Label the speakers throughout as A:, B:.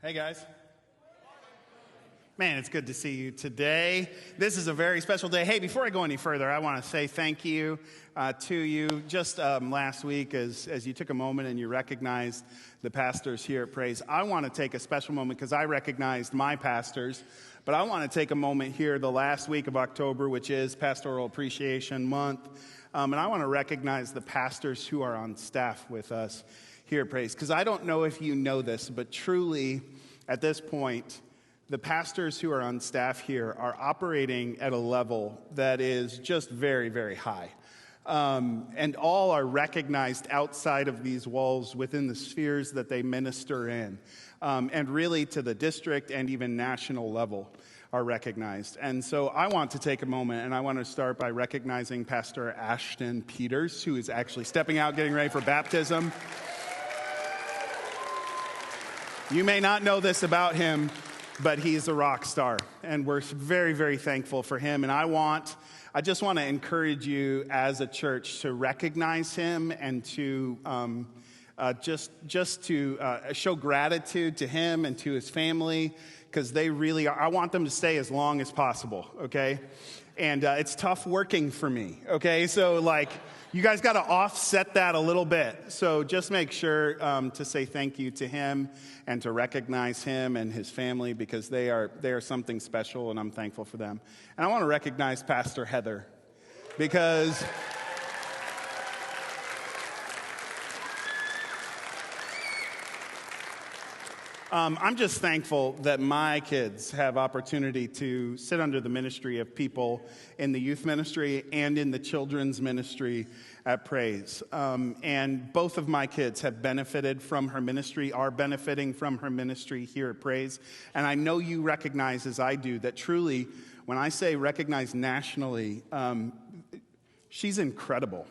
A: Hey, guys. Man, it's good to see you today. This is a very special day. Hey, before I go any further, I want to say thank you to you. Just last week, as you took a moment and you recognized the pastors here at Praise, I want to take a special moment because I recognized my pastors, but I want to take a moment here the last week of October, which is Pastoral Appreciation Month, and I want to recognize the pastors who are on staff with us here at Praise, because I don't know if you know this, but truly, at this point, the pastors who are on staff here are operating at a level that is just very, very high. And all are recognized outside of these walls within the spheres that they minister in. And really to the district and even national level are recognized. And so I want to take a moment and I want to start by recognizing Pastor Ashton Peters, who is actually stepping out, getting ready for baptism. You may not know this about him, but he's a rock star, and we're very, very thankful for him. And I just want to encourage you as a church to recognize him and to just to show gratitude to him and to his family, because they really are. I want them to stay as long as possible, okay? And it's tough working for me, okay? So, you guys got to offset that a little bit. So just make sure to say thank you to him and to recognize him and his family, because they are something special, and I'm thankful for them. And I want to recognize Pastor Heather, because I'm just thankful that my kids have opportunity to sit under the ministry of people in the youth ministry and in the children's ministry at Praise. And both of my kids have benefited from her ministry, are benefiting from her ministry here at Praise. And I know you recognize, as I do, that truly, when I say recognize nationally, she's incredible.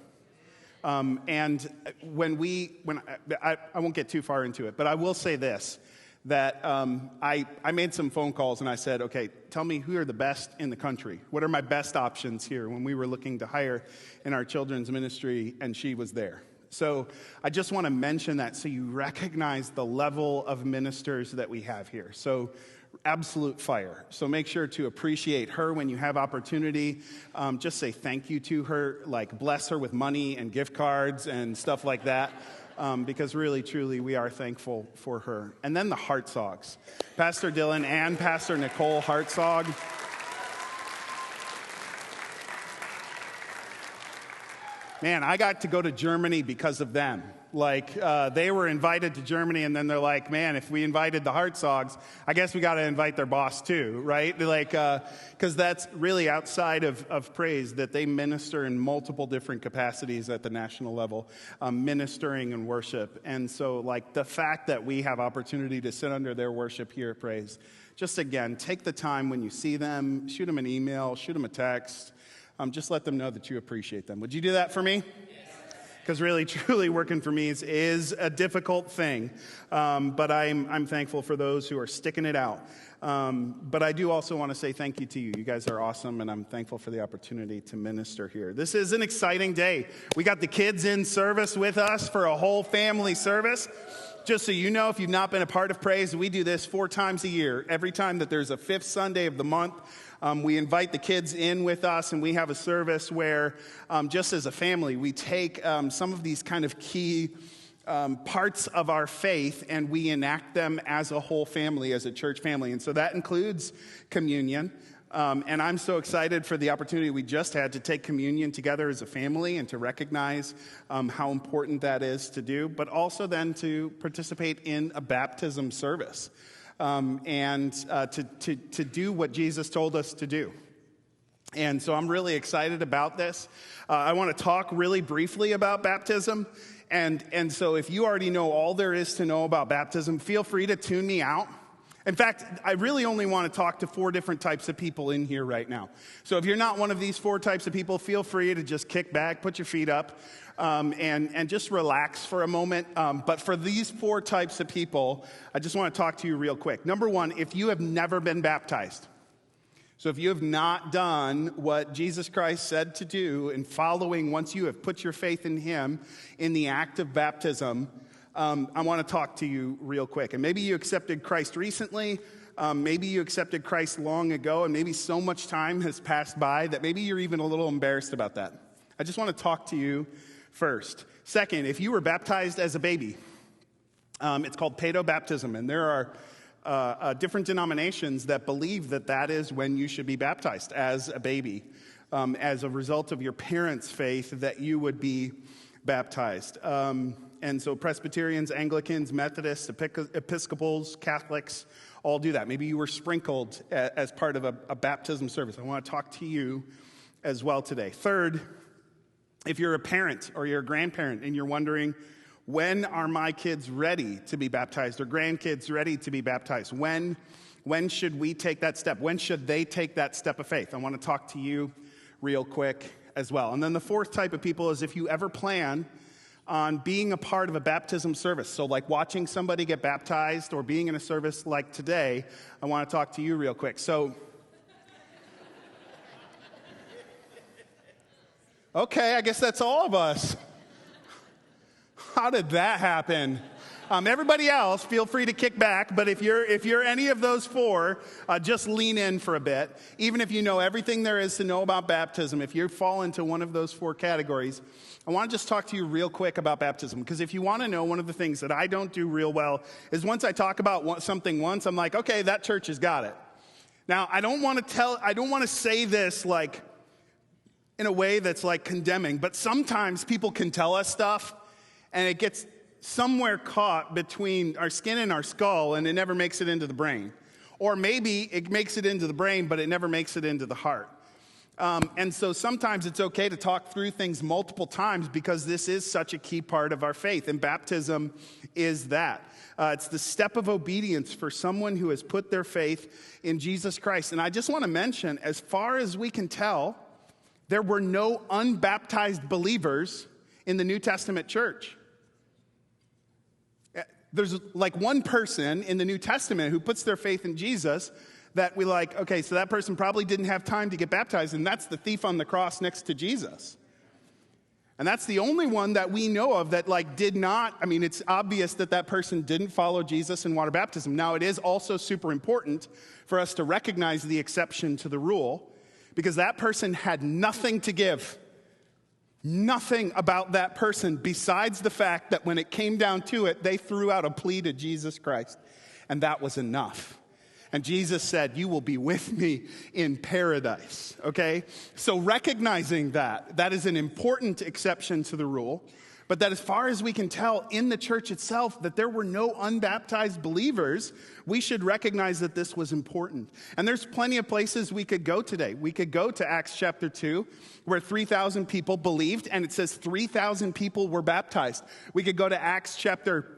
A: And I won't get too far into it, but I will say this. That I made some phone calls and I said, okay, tell me who are the best in the country. What are my best options here when we were looking to hire in our children's ministry, and she was there. So I just want to mention that so you recognize the level of ministers that we have here. So absolute fire. So make sure to appreciate her when you have opportunity. Just say thank you to her, bless her with money and gift cards and stuff like that. Because really, truly, we are thankful for her. And then the Hartzogs. Pastor Dylan and Pastor Nicole Hartzog. Man, I got to go to Germany because of them. They were invited to Germany, and then they're like, man, if we invited the Hartzogs, I guess we got to invite their boss too, right? Because that's really outside of Praise, that they minister in multiple different capacities at the national level, ministering and worship. And so, the fact that we have opportunity to sit under their worship here at Praise, just again, take the time when you see them, shoot them an email, shoot them a text, just let them know that you appreciate them. Would you do that for me? Because really, truly, working for me is a difficult thing. But I'm thankful for those who are sticking it out. But I do also want to say thank you to you. You guys are awesome, and I'm thankful for the opportunity to minister here. This is an exciting day. We got the kids in service with us for a whole family service. Just so you know, if you've not been a part of Praise, we do this 4 times a year. Every time that there's a 5th Sunday of the month, we invite the kids in with us, and we have a service where, just as a family, we take some of these kind of key parts of our faith, and we enact them as a whole family, as a church family. And so that includes communion. And I'm so excited for the opportunity we just had to take communion together as a family and to recognize how important that is to do, but also then to participate in a baptism service. And to do what Jesus told us to do. And so I'm really excited about this. I want to talk really briefly about baptism. And so if you already know all there is to know about baptism, feel free to tune me out. In fact, I really only want to talk to 4 different types of people in here right now. So if you're not one of these 4 types of people, feel free to just kick back, put your feet up, and just relax for a moment. But for these 4 types of people, I just want to talk to you real quick. Number 1, if you have never been baptized. So if you have not done what Jesus Christ said to do in following, once you have put your faith in him in the act of baptism, I want to talk to you real quick. And maybe you accepted Christ recently. Maybe you accepted Christ long ago, and maybe so much time has passed by that maybe you're even a little embarrassed about that. I just want to talk to you first. Second, if you were baptized as a baby, it's called paedo-baptism, and there are different denominations that believe that that is when you should be baptized as a baby, as a result of your parents' faith that you would be baptized. And so Presbyterians, Anglicans, Methodists, Episcopals, Catholics all do that. Maybe you were sprinkled as part of a baptism service. I want to talk to you as well today. Third, if you're a parent or you're a grandparent and you're wondering, when are my kids ready to be baptized or grandkids ready to be baptized? When should we take that step? When should they take that step of faith? I want to talk to you real quick as well. And then the fourth type of people is if you ever plan on being a part of a baptism service. So like watching somebody get baptized or being in a service like today, I want to talk to you real quick. So, okay, I guess that's all of us. How did that happen? Everybody else, feel free to kick back, but if you're any of those four, just lean in for a bit. Even if you know everything there is to know about baptism, if you fall into one of those four categories, I want to just talk to you real quick about baptism, because if you want to know, one of the things that I don't do real well is once I talk about something once, I'm like, okay, that church has got it. Now, I don't want to say this like in a way that's like condemning, but sometimes people can tell us stuff and it gets somewhere caught between our skin and our skull, and it never makes it into the brain. Or maybe it makes it into the brain, but it never makes it into the heart. And so sometimes it's okay to talk through things multiple times because this is such a key part of our faith, and baptism is that. It's the step of obedience for someone who has put their faith in Jesus Christ. And I just want to mention, as far as we can tell, there were no unbaptized believers in the New Testament church. There's like one person in the New Testament who puts their faith in Jesus that we like, okay, so that person probably didn't have time to get baptized, and that's the thief on the cross next to Jesus. And that's the only one that we know of that like did not, I mean, it's obvious that that person didn't follow Jesus in water baptism. Now, it is also super important for us to recognize the exception to the rule, because that person had nothing to give. Nothing about that person besides the fact that when it came down to it, they threw out a plea to Jesus Christ. And that was enough. And Jesus said, you will be with me in paradise. Okay? So recognizing that is an important exception to the rule. But that as far as we can tell in the church itself, that there were no unbaptized believers, we should recognize that this was important. And there's plenty of places we could go today. We could go to Acts chapter 2, where 3,000 people believed, and it says 3,000 people were baptized. We could go to Acts chapter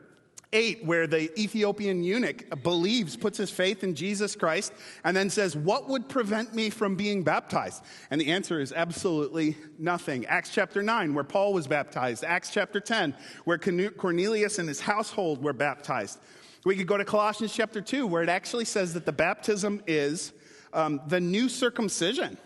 A: 8, where the Ethiopian eunuch believes, puts his faith in Jesus Christ, and then says, what would prevent me from being baptized? And the answer is absolutely nothing. Acts chapter 9, where Paul was baptized. Acts chapter 10, where Cornelius and his household were baptized. We could go to Colossians chapter 2, where it actually says that the baptism is the new circumcision.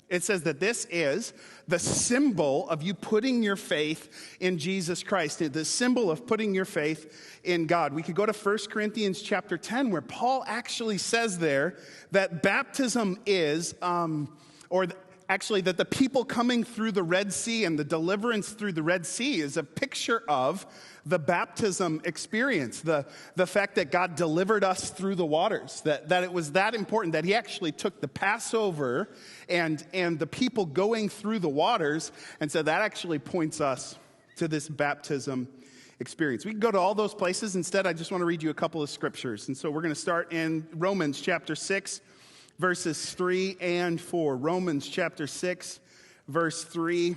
A: It says that this is the symbol of you putting your faith in Jesus Christ, the symbol of putting your faith in God. We could go to 1 Corinthians chapter 10, where Paul actually says there that baptism is, that the people coming through the Red Sea and the deliverance through the Red Sea is a picture of the baptism experience, the fact that God delivered us through the waters, that it was that important that he actually took the Passover and the people going through the waters, and so that actually points us to this baptism experience. We can go to all those places. Instead, I just want to read you a couple of scriptures. And so we're going to start in Romans chapter 6, verses 3 and 4. Romans chapter 6, verse 3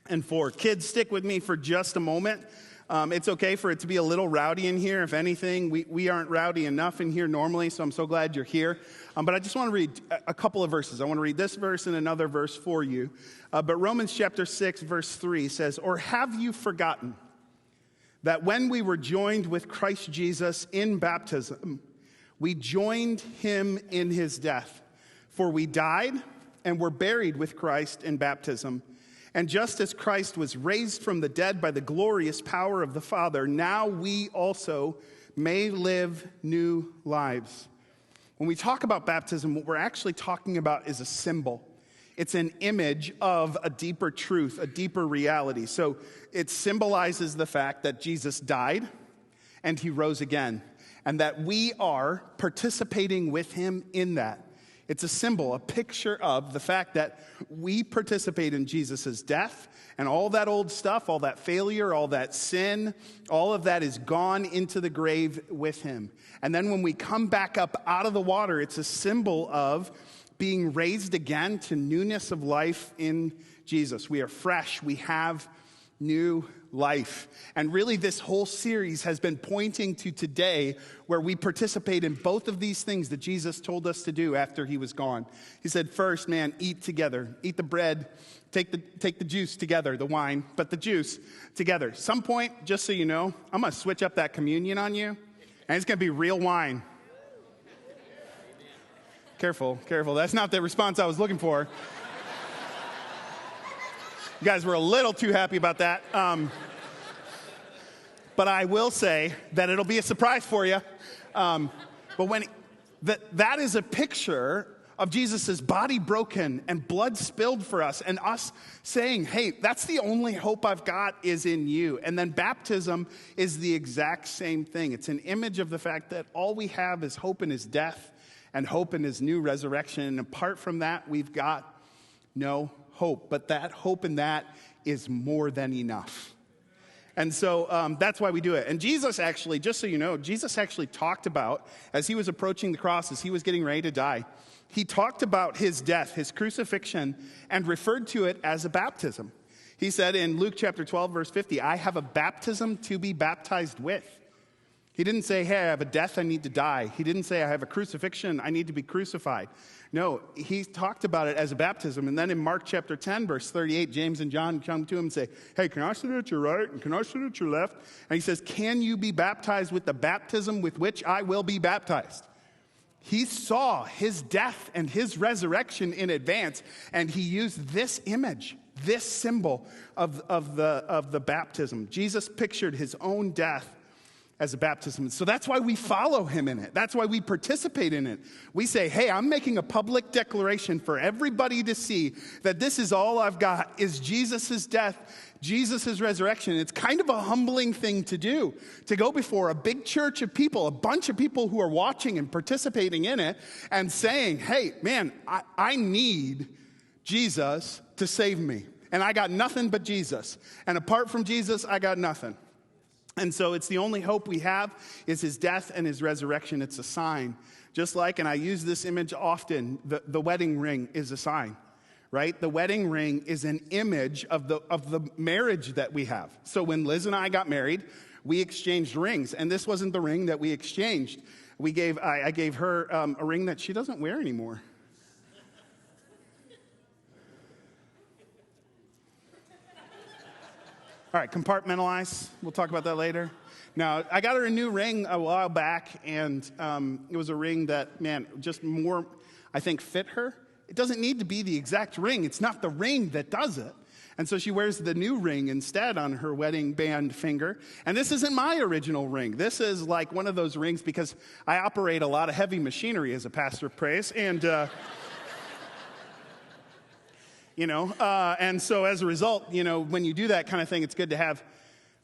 A: and 4. Kids, stick with me for just a moment. It's okay for it to be a little rowdy in here. If anything, we aren't rowdy enough in here normally, so I'm so glad you're here. But I just want to read a couple of verses. I want to read this verse and another verse for you. But Romans chapter 6, verse 3 says, or have you forgotten that when we were joined with Christ Jesus in baptism, we joined him in his death? For we died and were buried with Christ in baptism, And just as Christ was raised from the dead by the glorious power of the Father, now we also may live new lives. When we talk about baptism, what we're actually talking about is a symbol. It's an image of a deeper truth, a deeper reality. So it symbolizes the fact that Jesus died and he rose again, and that we are participating with him in that. It's a symbol, a picture of the fact that we participate in Jesus' death, and all that old stuff, all that failure, all that sin, all of that is gone into the grave with him. And then when we come back up out of the water, it's a symbol of being raised again to newness of life in Jesus. We are fresh. We have new life. And really, this whole series has been pointing to today, where we participate in both of these things that Jesus told us to do after he was gone. He said, first, man, eat together. Eat the bread, take the juice together, the wine, but the juice together. Some point, just so you know, I'm going to switch up that communion on you, and it's going to be real wine. Careful. That's not the response I was looking for. You guys were a little too happy about that. But I will say that it'll be a surprise for you. But when that is a picture of Jesus' body broken and blood spilled for us, and us saying, hey, that's the only hope I've got is in you. And then baptism is the exact same thing. It's an image of the fact that all we have is hope in his death and hope in his new resurrection. And apart from that, we've got no hope. But that hope in that is more than enough. And so that's why we do it. And Jesus actually, just so you know, Jesus actually talked about, as he was approaching the cross, as he was getting ready to die, he talked about his death, his crucifixion, and referred to it as a baptism. He said in Luke chapter 12, verse 50, I have a baptism to be baptized with. He didn't say, hey, I have a death, I need to die. He didn't say, I have a crucifixion, I need to be crucified. No, he talked about it as a baptism. And then in Mark chapter 10, verse 38, James and John come to him and say, hey, can I sit at your right and can I sit at your left? And he says, can you be baptized with the baptism with which I will be baptized? He saw his death and his resurrection in advance, and he used this image, this symbol of the baptism. Jesus pictured his own death as a baptism. So that's why we follow him in it. That's why we participate in it. We say, hey, I'm making a public declaration for everybody to see that this is all I've got is Jesus' death, Jesus' resurrection. It's kind of a humbling thing to do, to go before a big church of people, a bunch of people who are watching and participating in it, and saying, hey, man, I need Jesus to save me. And I got nothing but Jesus. And apart from Jesus, I got nothing. And so it's the only hope we have is his death and his resurrection. It's a sign. Just like, and I use this image often, the wedding ring is a sign, right? The wedding ring is an image of the marriage that we have. So when Liz and I got married, we exchanged rings. And this wasn't the ring that we exchanged. I gave her a ring that she doesn't wear anymore. All right, compartmentalize. We'll talk about that later. Now, I got her a new ring a while back, and it was a ring that, man, just more, I think, fit her. It doesn't need to be the exact ring. It's not the ring that does it. And so she wears the new ring instead on her wedding band finger. And this isn't my original ring. This is like one of those rings because I operate a lot of heavy machinery as a pastor of praise, and... and so as a result, when you do that kind of thing, it's good to have,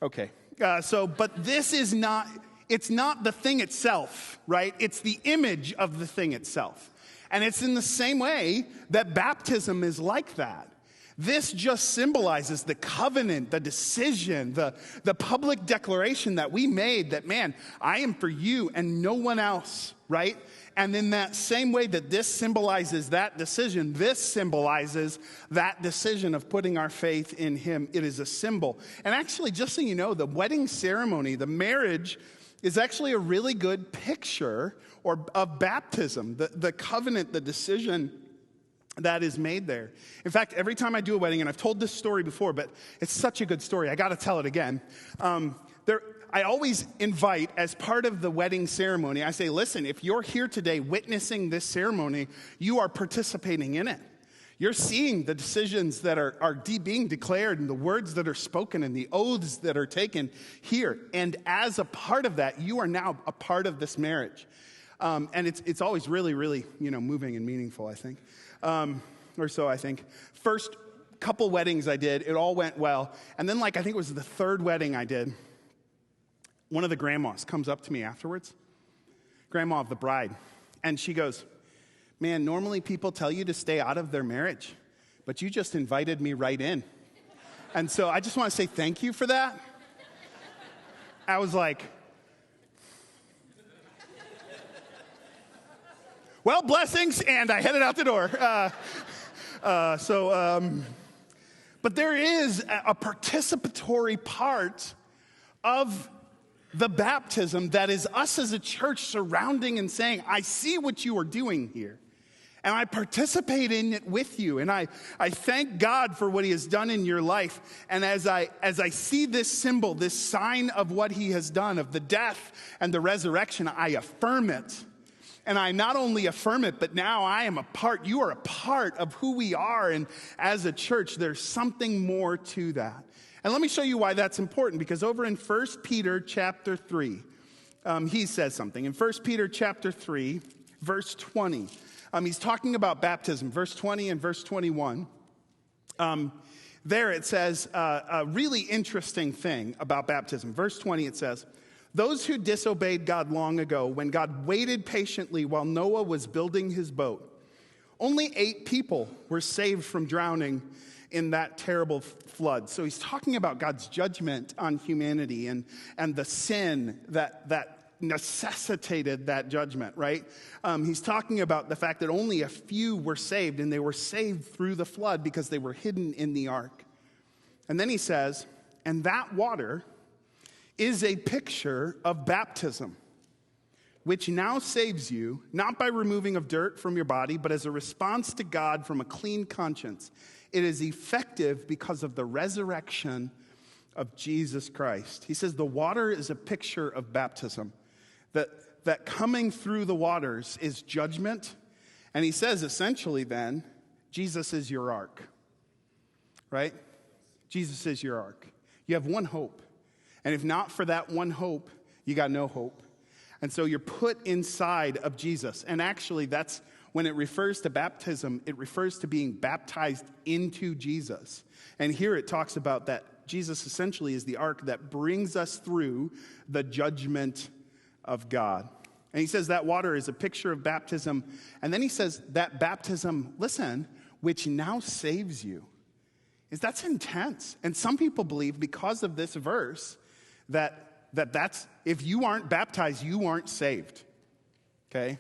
A: okay. But this is not, it's not the thing itself, right? It's the image of the thing itself. And it's in the same way that baptism is like that. This just symbolizes the covenant, the decision, the public declaration that we made that, man, I am for you and no one else, right? And in that same way that this symbolizes that decision, this symbolizes that decision of putting our faith in him. It is a symbol. And actually, just so you know, the wedding ceremony, the marriage, is actually a really good picture of baptism, the covenant, the decision that is made there. In fact, every time I do a wedding, and I've told this story before, but it's such a good story, I got to tell it again. I always invite, as part of the wedding ceremony, I say, listen, if you're here today witnessing this ceremony, you are participating in it. You're seeing the decisions that are being declared and the words that are spoken and the oaths that are taken here. And as a part of that, you are now a part of this marriage. And it's always really, really, moving and meaningful, I think. Or so I think. First couple weddings I did, it all went well. And then I think it was the third wedding I did, one of the grandmas comes up to me afterwards, grandma of the bride, and she goes, man, normally people tell you to stay out of their marriage, but you just invited me right in. And so I just want to say thank you for that. I was like, well, blessings, and I headed out the door. But there is a participatory part of the baptism that is us as a church surrounding and saying, I see what you are doing here. And I participate in it with you. And I thank God for what he has done in your life. And as I see this symbol, this sign of what he has done, of the death and the resurrection, I affirm it. And I not only affirm it, but now I am a part, you are a part of who we are. And as a church, there's something more to that. And let me show you why that's important. Because over in 1 Peter chapter 3, he says something. In 1 Peter chapter 3, verse 20. He's talking about baptism, verse 20 and verse 21. There it says a really interesting thing about baptism. Verse 20, it says, those who disobeyed God long ago, when God waited patiently while Noah was building his boat, only 8 people were saved from drowning in that terrible flood. So he's talking about God's judgment on humanity and the sin that necessitated that judgment, right? He's talking about the fact that only a few were saved, and they were saved through the flood because they were hidden in the ark. And then he says, and that water is a picture of baptism, which now saves you, not by removing of dirt from your body, but as a response to God from a clean conscience. It is effective because of the resurrection of Jesus Christ. He says the water is a picture of baptism, that coming through the waters is judgment. And he says essentially then, Jesus is your ark, right? Jesus is your ark. You have one hope. And if not for that one hope, you got no hope. And so you're put inside of Jesus. And actually, that's when it refers to baptism, it refers to being baptized into Jesus. And here it talks about that Jesus essentially is the ark that brings us through the judgment of God. And he says that water is a picture of baptism. And then he says that baptism, listen, which now saves you. That's intense. And some people believe because of this verse that's, if you aren't baptized, you aren't saved. Okay?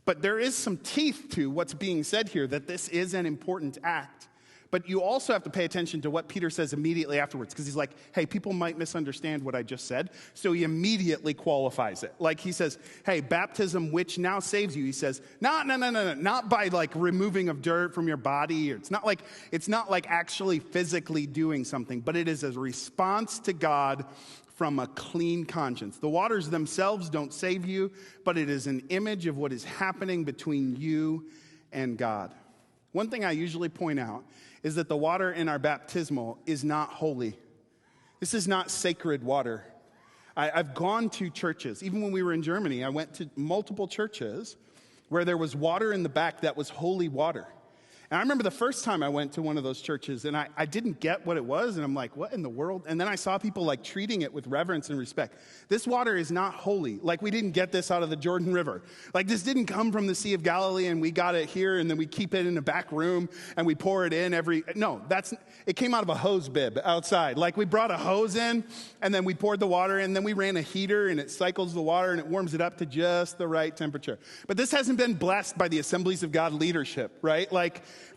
A: But there is some teeth to what's being said here, that this is an important act. But you also have to pay attention to what Peter says immediately afterwards, because he's like, hey, people might misunderstand what I just said. So he immediately qualifies it. Like he says, hey, baptism which now saves you. He says, no, not by removing of dirt from your body. It's not like actually physically doing something, but it is a response to God from a clean conscience. The waters themselves don't save you, but it is an image of what is happening between you and God. One thing I usually point out is that the water in our baptismal is not holy. This is not sacred water. I've gone to churches. Even when we were in Germany, I went to multiple churches where there was water in the back that was holy water. And I remember the first time I went to one of those churches, and I didn't get what it was, and I'm like, what in the world? And then I saw people treating it with reverence and respect. This water is not holy. We didn't get this out of the Jordan River. This didn't come from the Sea of Galilee, and we got it here, and then we keep it in a back room, and we pour it in it came out of a hose bib outside. We brought a hose in, and then we poured the water in, and then we ran a heater, and it cycles the water, and it warms it up to just the right temperature. But this hasn't been blessed by the Assemblies of God leadership, right?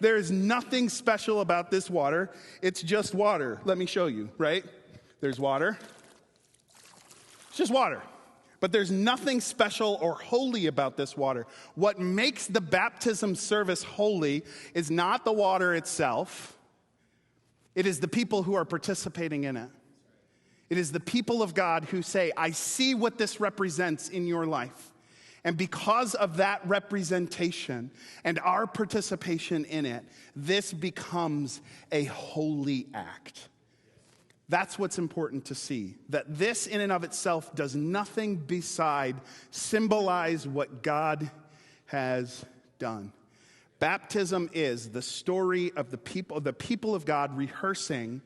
A: There is nothing special about this water. It's just water. Let me show you, right? There's water. It's just water. But there's nothing special or holy about this water. What makes the baptism service holy is not the water itself. It is the people who are participating in it. It is the people of God who say, I see what this represents in your life. And because of that representation and our participation in it, this becomes a holy act. That's what's important to see, that this in and of itself does nothing beside symbolize what God has done. Baptism is the story of the people of God rehearsing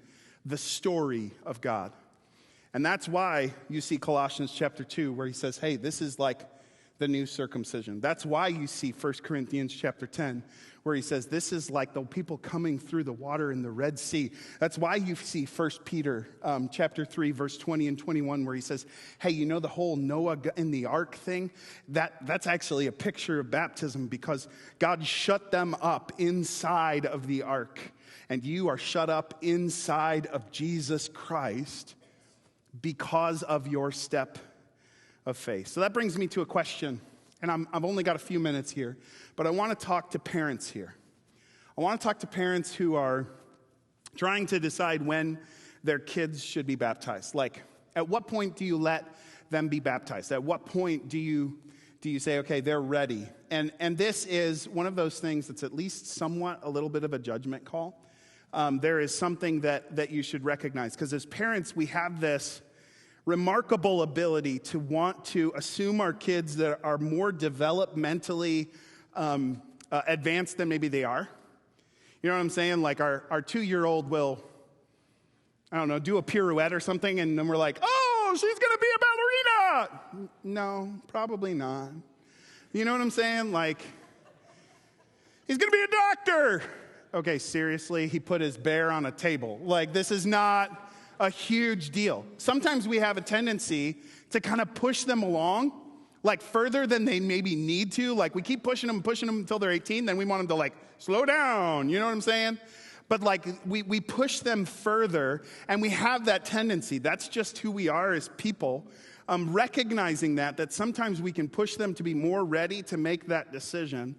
A: the story of God. And that's why you see Colossians chapter 2 where he says, hey, this is like the new circumcision. That's why you see 1 Corinthians chapter 10 where he says this is like the people coming through the water in the Red Sea. That's why you see 1 Peter chapter 3 verse 20 and 21 where he says, hey, you know the whole Noah in the ark thing? That's actually a picture of baptism because God shut them up inside of the ark. And you are shut up inside of Jesus Christ because of your step of faith. So that brings me to a question, and I've only got a few minutes here, but I want to talk to parents here. I want to talk to parents who are trying to decide when their kids should be baptized. Like, at what point do you let them be baptized? At what point do you say, okay, they're ready? And this is one of those things that's at least somewhat a little bit of a judgment call. There is something that you should recognize, because as parents, we have this remarkable ability to want to assume our kids that are more developmentally advanced than maybe they are. You know what I'm saying? Like our 2-year-old will, I don't know, do a pirouette or something, and then we're like, oh, she's going to be a ballerina. No, probably not. You know what I'm saying? Like, he's going to be a doctor. Okay, seriously, he put his bear on a table. Like, this is not a huge deal. Sometimes we have a tendency to kind of push them along, like further than they maybe need to. Like we keep pushing them until they're 18, then we want them to like slow down. You know what I'm saying? But like we push them further, and we have that tendency. That's just who we are as people. Recognizing that sometimes we can push them to be more ready to make that decision,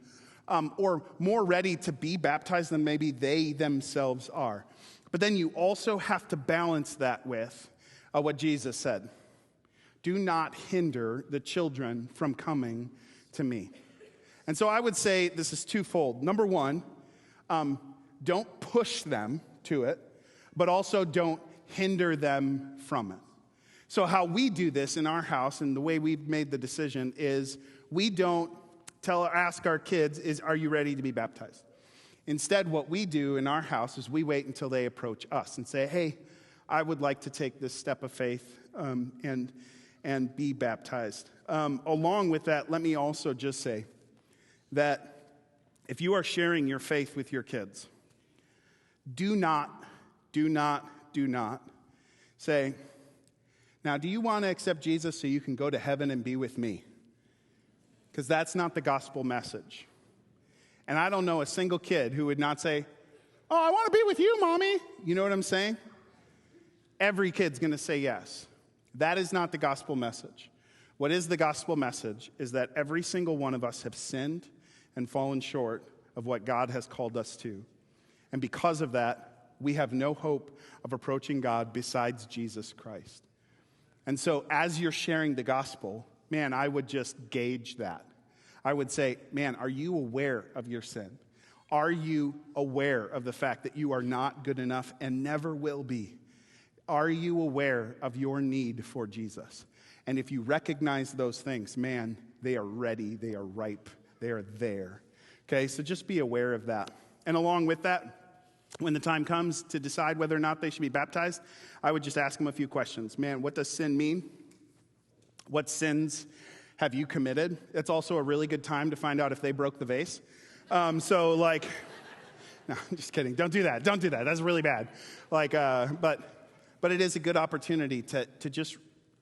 A: or more ready to be baptized than maybe they themselves are. But then you also have to balance that with what Jesus said. Do not hinder the children from coming to me. And so I would say this is twofold. Number one, don't push them to it, but also don't hinder them from it. So how we do this in our house and the way we've made the decision is we don't ask our kids, are you ready to be baptized? Instead, what we do in our house is we wait until they approach us and say, hey, I would like to take this step of faith and be baptized. Along with that, let me also just say that if you are sharing your faith with your kids, do not say, now, do you want to accept Jesus so you can go to heaven and be with me? Because that's not the gospel message. And I don't know a single kid who would not say, oh, I want to be with you, Mommy. You know what I'm saying? Every kid's going to say yes. That is not the gospel message. What is the gospel message is that every single one of us have sinned and fallen short of what God has called us to. And because of that, we have no hope of approaching God besides Jesus Christ. And so as you're sharing the gospel, man, I would just gauge that. I would say, man, are you aware of your sin? Are you aware of the fact that you are not good enough and never will be? Are you aware of your need for Jesus? And if you recognize those things, man, they are ready, they are ripe, they are there. Okay, so just be aware of that. And along with that, when the time comes to decide whether or not they should be baptized, I would just ask them a few questions. Man, what does sin mean? What sins have you committed? It's also a really good time to find out if they broke the vase. No, I'm just kidding. Don't do that. Don't do that. That's really bad. But it is a good opportunity to just,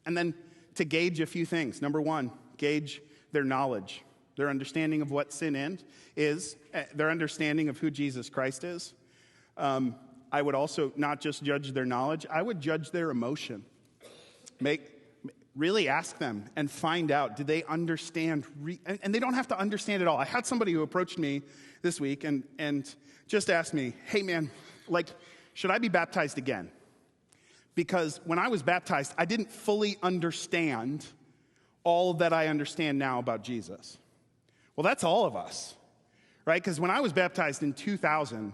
A: and then to gauge a few things. Number one, gauge their knowledge, their understanding of what sin is, their understanding of who Jesus Christ is. I would also not just judge their knowledge, I would judge their emotion. Really ask them and find out, do they understand? And they don't have to understand it all. I had somebody who approached me this week and just asked me, hey man, should I be baptized again? Because when I was baptized, I didn't fully understand all that I understand now about Jesus. Well, that's all of us, right? Because when I was baptized in 2000,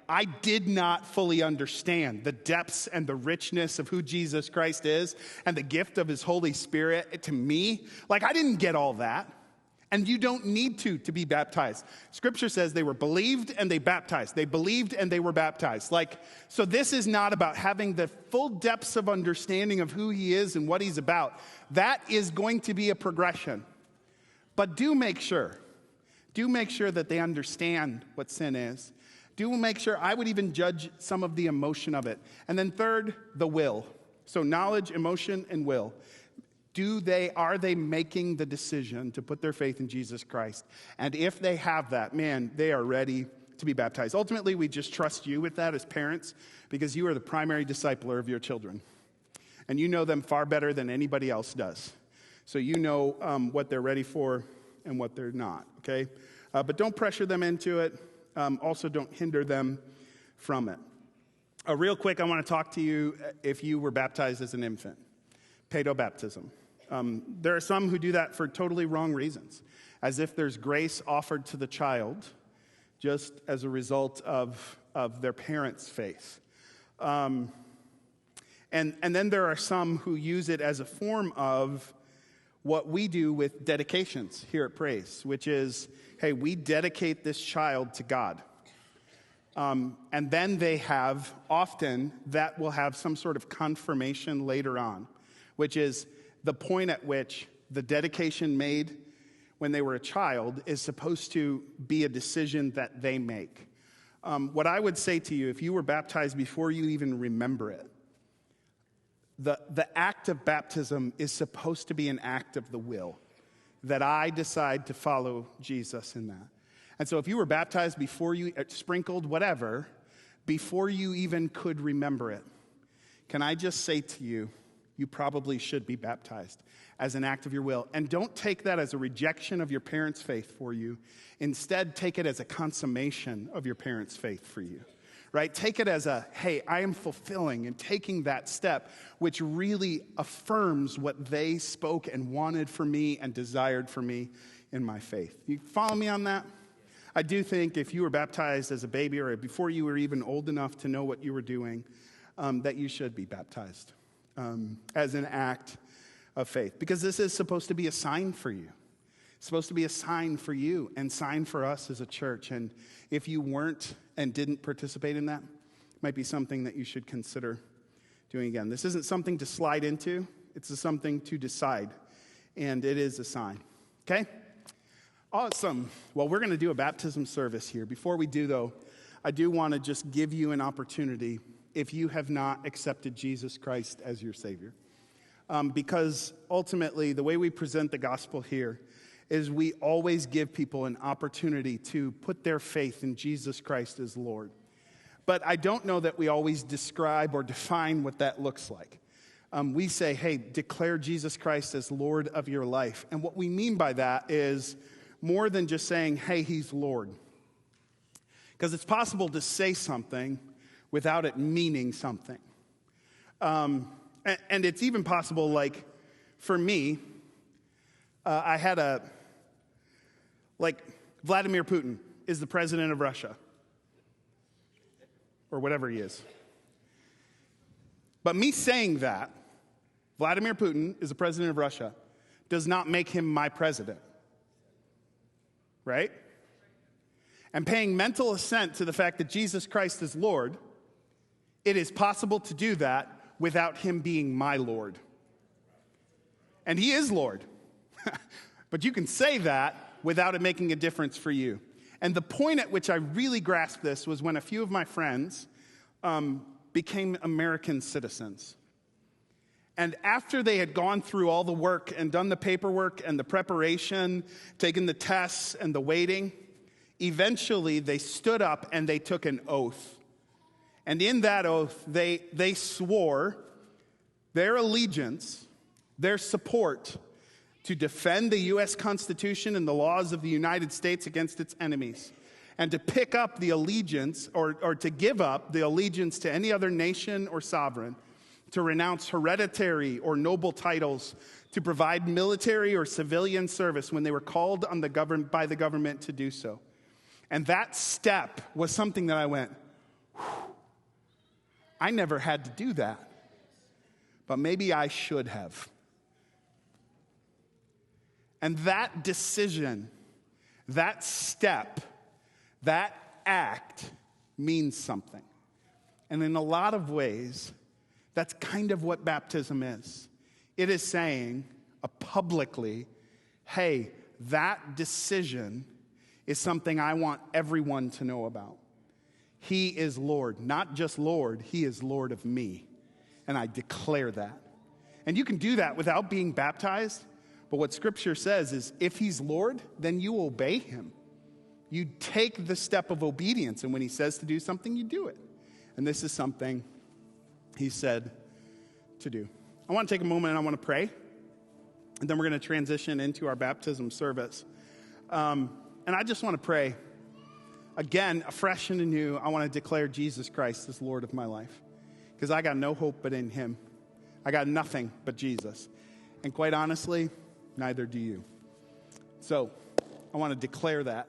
A: I did not fully understand the depths and the richness of who Jesus Christ is and the gift of his Holy Spirit to me. I didn't get all that. And you don't need to be baptized. Scripture says they were believed and they baptized. They believed and they were baptized. So this is not about having the full depths of understanding of who he is and what he's about. That is going to be a progression. But do make sure that they understand what sin is. Do make sure, I would even judge some of the emotion of it. And then third, the will. So knowledge, emotion, and will. Are they making the decision to put their faith in Jesus Christ? And if they have that, man, they are ready to be baptized. Ultimately, we just trust you with that as parents because you are the primary discipler of your children. And you know them far better than anybody else does. So you know what they're ready for and what they're not, okay? But don't pressure them into it. Also, don't hinder them from it. Real quick, I want to talk to you if you were baptized as an infant. Paedobaptism. There are some who do that for totally wrong reasons, as if there's grace offered to the child just as a result of their parents' faith. And then there are some who use it as a form of what we do with dedications here at Praise, which is, hey, we dedicate this child to God. And then that will have some sort of confirmation later on, which is the point at which the dedication made when they were a child is supposed to be a decision that they make. What I would say to you, if you were baptized before you even remember it, the act of baptism is supposed to be an act of the will, that I decide to follow Jesus in that. And so if you were baptized before you, sprinkled, whatever, before you even could remember it, can I just say to you, you probably should be baptized as an act of your will. And don't take that as a rejection of your parents' faith for you. Instead, take it as a consummation of your parents' faith for you, right? Take it as hey, I am fulfilling and taking that step, which really affirms what they spoke and wanted for me and desired for me in my faith. You follow me on that? I do think if you were baptized as a baby or before you were even old enough to know what you were doing, that you should be baptized. As an act of faith. Because this is supposed to be a sign for you. It's supposed to be a sign for you and sign for us as a church. And if you weren't and didn't participate in that, it might be something that you should consider doing again. This isn't something to slide into. It's something to decide. And it is a sign. Okay? Awesome. Well, we're going to do a baptism service here. Before we do, though, I do want to just give you an opportunity if you have not accepted Jesus Christ as your Savior. Because ultimately, the way we present the gospel here is we always give people an opportunity to put their faith in Jesus Christ as Lord. But I don't know that we always describe or define what that looks like. We say, hey, declare Jesus Christ as Lord of your life. And what we mean by that is more than just saying, hey, he's Lord. Because it's possible to say something without it meaning something. And it's even possible, for me, I had Vladimir Putin is the president of Russia. Or whatever he is. But me saying that, Vladimir Putin is the president of Russia, does not make him my president. Right? And paying mental assent to the fact that Jesus Christ is Lord, it is possible to do that without him being my Lord. And he is Lord. But you can say that without it making a difference for you. And the point at which I really grasped this was when a few of my friends became American citizens. And after they had gone through all the work and done the paperwork and the preparation, taken the tests and the waiting, eventually they stood up and they took an oath. And in that oath, they swore their allegiance, their support to defend the U.S. Constitution and the laws of the United States against its enemies, and to pick up the allegiance or to give up the allegiance to any other nation or sovereign, to renounce hereditary or noble titles, to provide military or civilian service when they were called on by the government to do so. And that step was something that I went, I never had to do that, but maybe I should have. And that decision, that step, that act means something. And in a lot of ways, that's kind of what baptism is. It is saying publicly, hey, that decision is something I want everyone to know about. He is Lord, not just Lord, he is Lord of me. And I declare that. And you can do that without being baptized. But what Scripture says is if he's Lord, then you obey him. You take the step of obedience. And when he says to do something, you do it. And this is something he said to do. I want to take a moment and I want to pray. And then we're going to transition into our baptism service. And I just want to pray. Again, afresh and anew, I want to declare Jesus Christ as Lord of my life. Because I got no hope but in him. I got nothing but Jesus. And quite honestly, neither do you. So I want to declare that